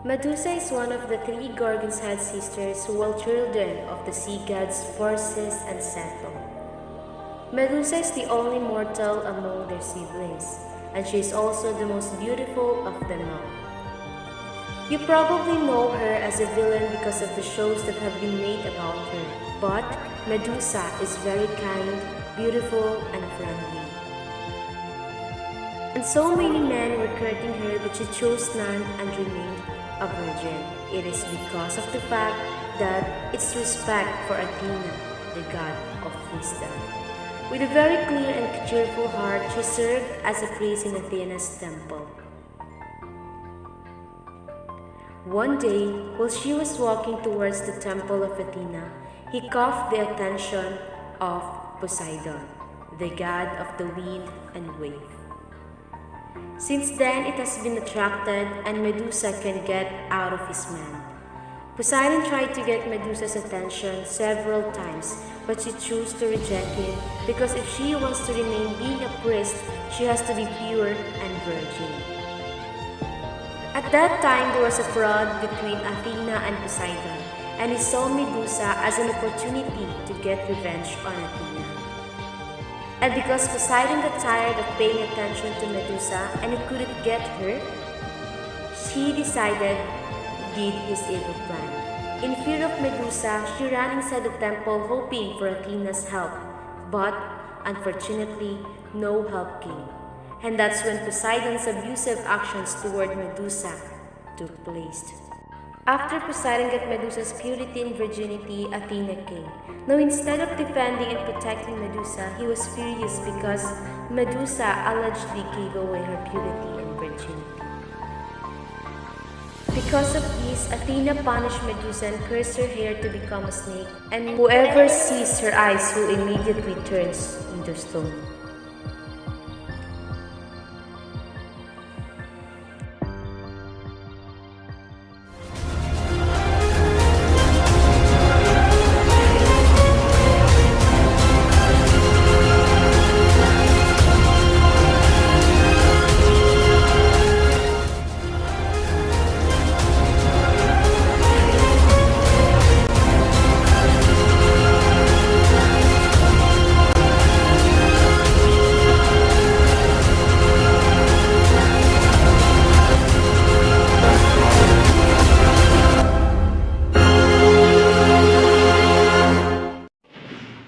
Medusa is one of the three Gorgon's head sisters who were children of the sea gods Perseus and Ceto. Medusa is the only mortal among their siblings, and she is also the most beautiful of them all. You probably know her as a villain because of the shows that have been made about her, but Medusa is very kind, beautiful, and friendly. And so many men were courting her, but she chose none and remained a virgin. It is because of the fact that it's respect for Athena, the god of wisdom. With a very clear and cheerful heart, she served as a priest in Athena's temple. One day, while she was walking towards the temple of Athena, he caught the attention of Poseidon, the god of the wind and wave. Since then, it has been attracted, and Medusa can get out of his mind. Poseidon tried to get Medusa's attention several times, but she chose to reject him because if she wants to remain being a priest, she has to be pure and virgin. At that time, there was a fraud between Athena and Poseidon, and he saw Medusa as an opportunity to get revenge on Athena. And because Poseidon got tired of paying attention to Medusa and he couldn't get her, he decided did his evil plan. In fear of Medusa, she ran inside the temple hoping for Athena's help, but unfortunately, no help came. And that's when Poseidon's abusive actions toward Medusa took place. After Poseidon got Medusa's purity and virginity, Athena came. Now instead of defending and protecting Medusa, he was furious because Medusa allegedly gave away her purity and virginity. Because of this, Athena punished Medusa and cursed her hair to become a snake, and whoever sees her eyes will immediately turns into stone.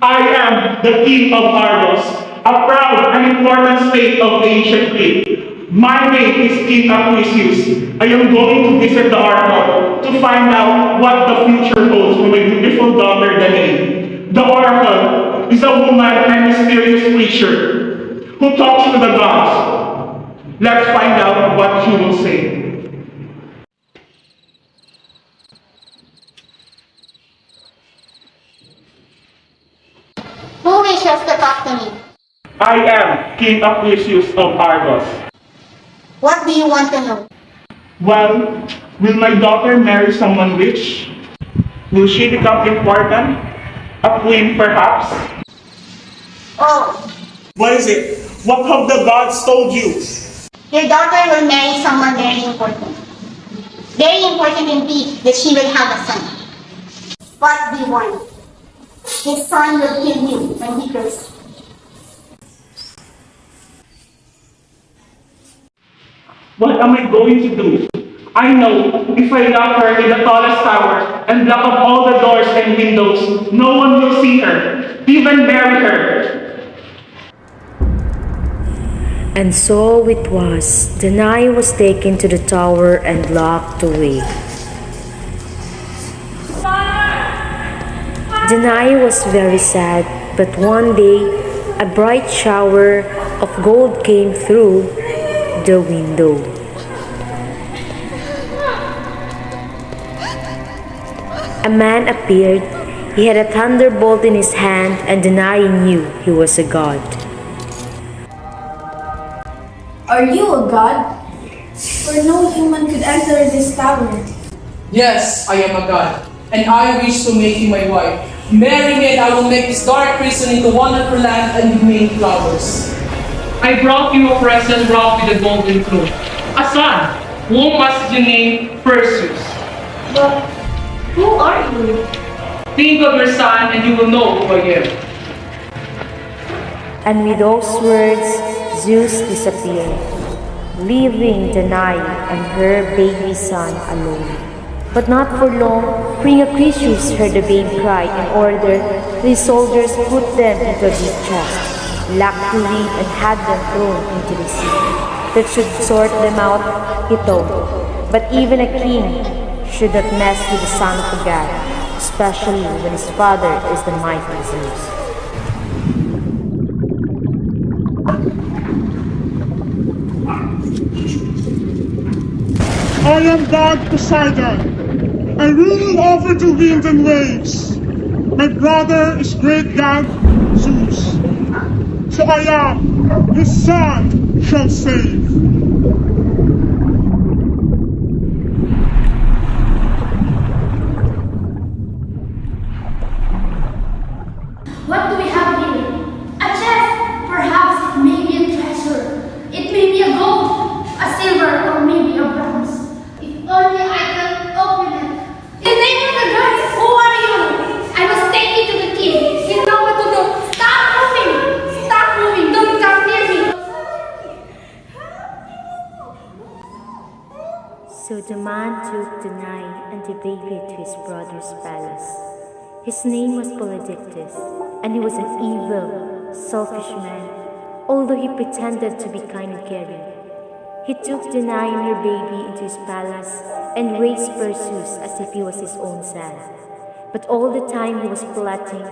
I am the king of Argos, a proud and important state of ancient Crete. My name is King PERSEUS. I am going to visit the Oracle to find out what the future holds for my beautiful daughter Danae. The Oracle is a woman and mysterious creature who talks to the gods. Let's find out what she will say. Who wishes to talk to me? I am King PERSEUS of Argos. What do you want to know? Well, will my daughter marry someone rich? Will she become important? A queen, perhaps? Oh, What is it? What have the gods told you? your daughter will marry someone very important. Very important indeed that she will have a son. What do you want? His son will kill you when he grows. What am I going to do? I know if I lock her in the tallest tower and block up all the doors and windows, no one will see her, even marry her. And so it was. Danae was taken to the tower and locked away. Danae was very sad, but one day a bright shower of gold came through the window. A man appeared. He had a thunderbolt in his hand, and Danae knew he was a god. Are you a god? For no human could enter this tower. Yes, I am a god, and I wish to make you my wife. Marry me and I will make this dark prison into wonderful land and with many flowers. I brought you a present wrapped with a golden cloth, a son. whom must you name Perseus. But who are you? Think of your son and you will know who I am. And with those words, Zeus disappeared, leaving Danae and her baby son alone. But not for long, King Acrisius heard the babe cry and ordered his soldiers put them into a deep chest, locked the lid and had them thrown into the sea. That should sort them out, he thought. But even a king should not mess with the son of a god, especially when his father is the mighty Zeus. I am God Poseidon. I rule over the winds and waves. My brother is great God Zeus. So I am his son shall save. What do we have here? A chest! Perhaps it may be a treasure. It may be a gold, a silver, or maybe a bronze. If only I can open it. In the name of the gods, who are you? I must take you to the king. You know what to do. Stop moving! Stop moving! Don't come near me! So the man took Danae and the baby to his brother's palace. His name was Polydictus, and he was an evil, selfish man, although he pretended to be kind and caring. He took Danae and her baby into his palace and raised Perseus as if he was his own son. But all the time he was plotting.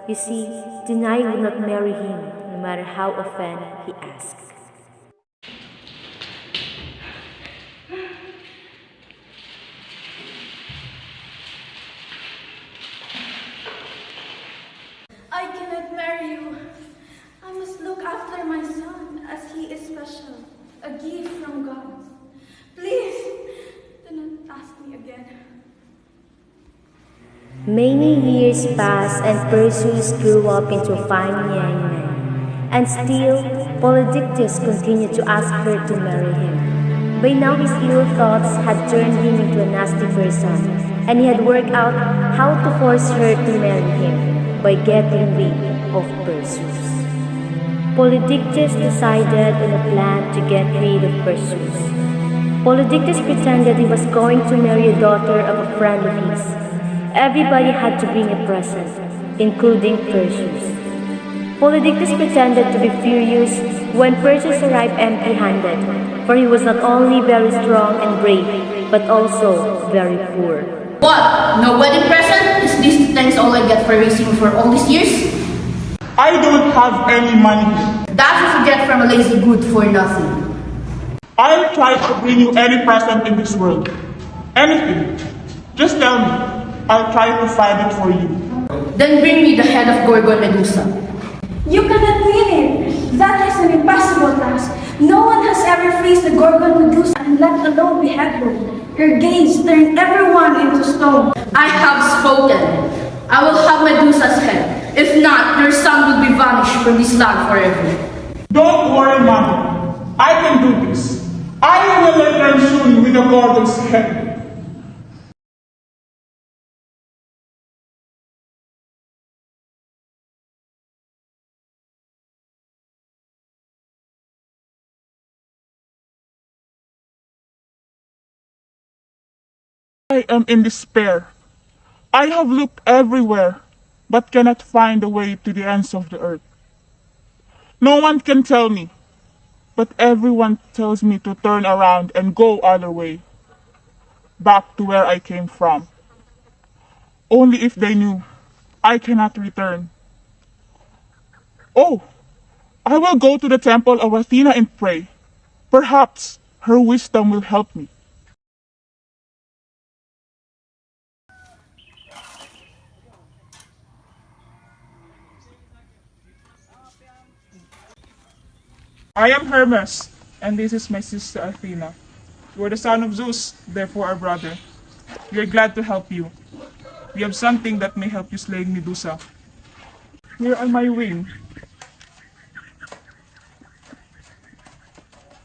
You see, Danae would not marry him, no matter how often he asked. I cannot marry you. I must look after my son as he is special, a gift from God. Please, do not ask me again. Many years passed and Perseus grew up into a fine young man. And still, Polydictus continued to ask her to marry him. By now his evil thoughts had turned him into a nasty person, and he had worked out how to force her to marry him by getting rid of Perseus. Polydictus decided on a plan to get rid of Perseus. Polydictus pretended he was going to marry a daughter of a friend of his. Everybody had to bring a present, including Perseus. Polydictus pretended to be furious when Perseus arrived empty-handed, for he was not only very strong and brave, but also very poor. What? No wedding present? Is this thanks all I get for raising you for all these years? I don't have any money. That's what you get from a lazy good for nothing. I'll try to bring you any present in this world. Anything. Just tell me. I'll try to find it for you. Then bring me the head of Gorgon Medusa. You cannot win it. That is an impossible task. No one has ever faced the Gorgon Medusa and let alone behead her. Her gaze turned everyone into stone. I have spoken. I will have Medusa's head. If not, your son will be vanished from this land forever. Don't worry, Mommy. I can do this. I will return soon with the Gorgon's head. I am in despair. I have looked everywhere, but cannot find the way to the ends of the earth. No one can tell me, but everyone tells me to turn around and go other way, back to where I came from. Only if they knew, I cannot return. Oh, I will go to the temple of Athena and pray. Perhaps her wisdom will help me. I am Hermes, and this is my sister Athena. You are the son of Zeus, therefore our brother. We are glad to help you. We have something that may help you slay Medusa. Here on my wing,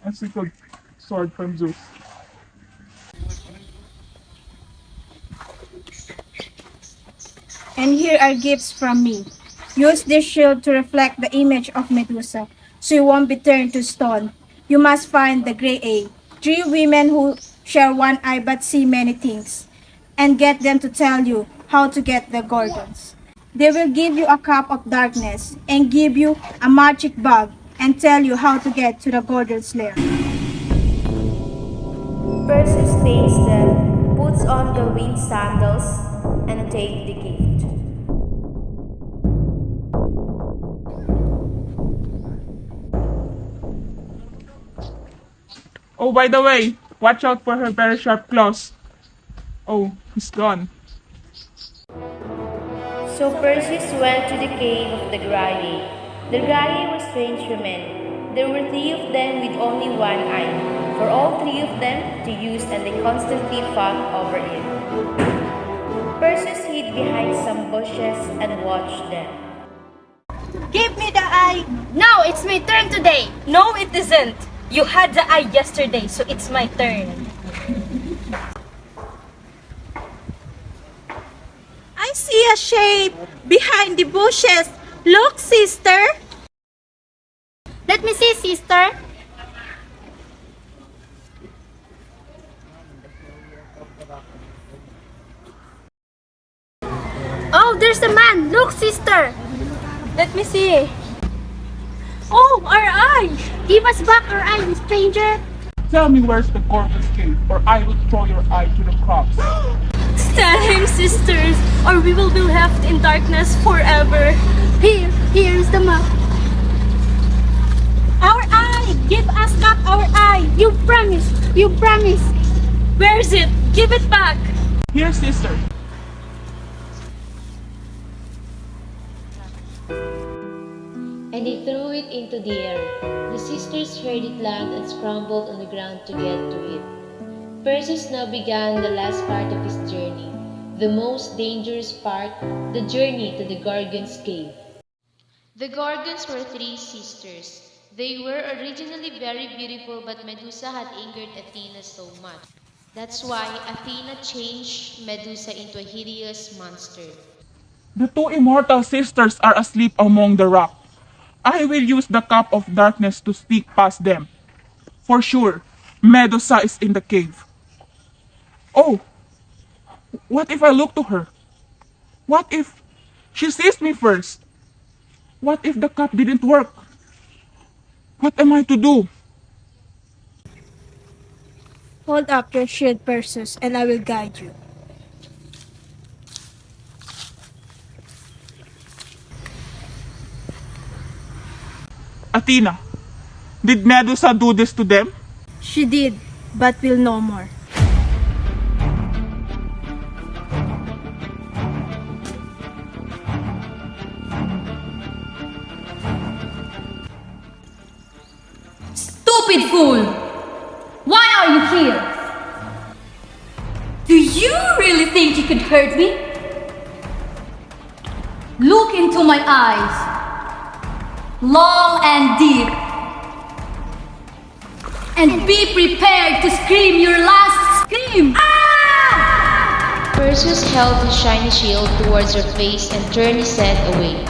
a secret sword from Zeus. And here are gifts from me. Use this shield to reflect the image of Medusa, so you won't be turned to stone. You must find the Grey A, 3 women who share one eye but see many things, and get them to tell you how to get the Gorgons. They will give you a cup of darkness and give you a magic bag and tell you how to get to the Gorgon's lair. Perseus thanks them, puts on the winged sandals, and takes the gift. Oh, by the way, watch out for her very sharp claws. Oh, he's gone. So Perseus went to the cave of the Graii. The Graii were strange women. There were 3 of them with only one eye, for all 3 of them to use, and they constantly fought over it. Perseus hid behind some bushes and watched them. Give me the eye! Now it's my turn today. No, it isn't. You had the eye yesterday, so it's my turn. I see a shape behind the bushes. Look, sister. Let me see, sister. Oh, there's a man. Look, sister. Let me see. Oh, our eye! Give us back our eye, stranger. Tell me where's the Gorgon's cave, or I will throw your eye to the crops. Tell him, sisters, or we will be left in darkness forever. Here is the map. Our eye! Give us back our eye! You promise. Where is it? Give it back. Here, sister. And they threw it into the air. The sisters heard it land and scrambled on the ground to get to it. Perseus now began the last part of his journey, the most dangerous part, the journey to the Gorgon's cave. The Gorgons were 3 sisters. They were originally very beautiful, but Medusa had angered Athena so much. That's why Athena changed Medusa into a hideous monster. The 2 immortal sisters are asleep among the rock. I will use the cup of darkness to sneak past them. For sure, Medusa is in the cave. Oh, what if I look to her? What if she sees me first? What if the cup didn't work? What am I to do? Hold up your shield, Perseus, and I will guide you. Athena, did Medusa do this to them? She did, but will no more. Stupid fool! Why are you here? Do you really think you could hurt me? Look into my eyes, long and deep, and be prepared to scream your last scream. Ah! Perseus held his shiny shield towards her face and turned his head away.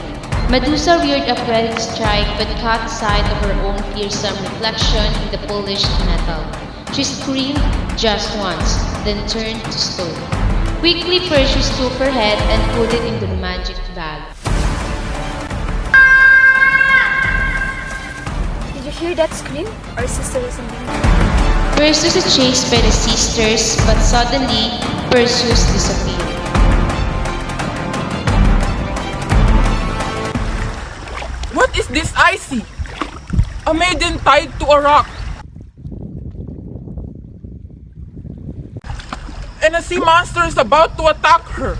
Medusa reared up ready to strike, but caught sight of her own fearsome reflection in the polished metal. She screamed just once, then turned to stone. Quickly, Perseus took her head and put it into the magic bag. Did you hear that scream? Our sister is in danger. Perseus is chased by the sisters, but suddenly, Perseus disappeared. What is this I see? A maiden tied to a rock. And a sea monster is about to attack her.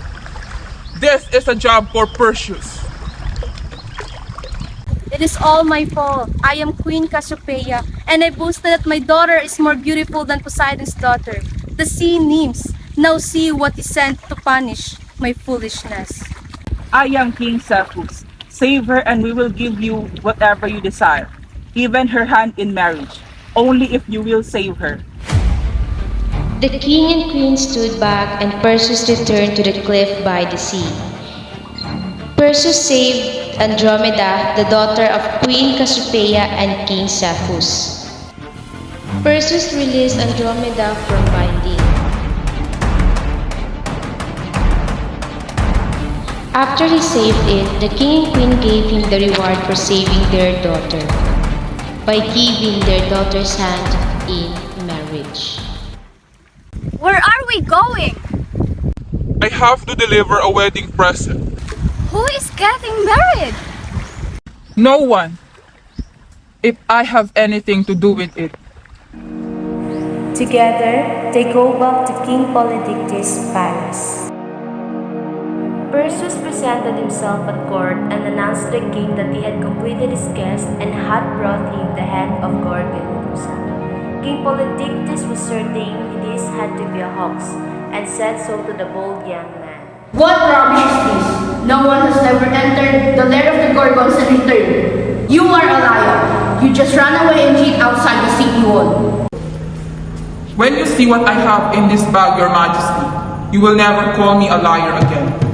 This is a job for Perseus. It is all my fault. I am Queen Cassiopeia, and I boasted that my daughter is more beautiful than Poseidon's daughter. The sea nymphs now see what is sent to punish my foolishness. I am King Zephyrus. Save her and we will give you whatever you desire, even her hand in marriage, only if you will save her. The king and queen stood back, and Perseus returned to the cliff by the sea. Perseus saved Andromeda, the daughter of Queen Cassiopeia and King Cepheus. Perseus released Andromeda from binding. After he saved it, the king and queen gave him the reward for saving their daughter by giving their daughter's hand in marriage. Where are we going? I have to deliver a wedding present. Who is getting married? No one. If I have anything to do with it. Together, they go back to King Polydectes' palace. Perseus presented himself at court and announced to the king that he had completed his quest and had brought him the head of Gorgon Medusa. King Polydectes was certain this had to be a hoax, and said so to the bold young man. What rubbish is this? No one has ever entered the lair of the Gorgons and returned. You are a liar. You just ran away and hid outside the city wall. When you see what I have in this bag, Your Majesty, you will never call me a liar again.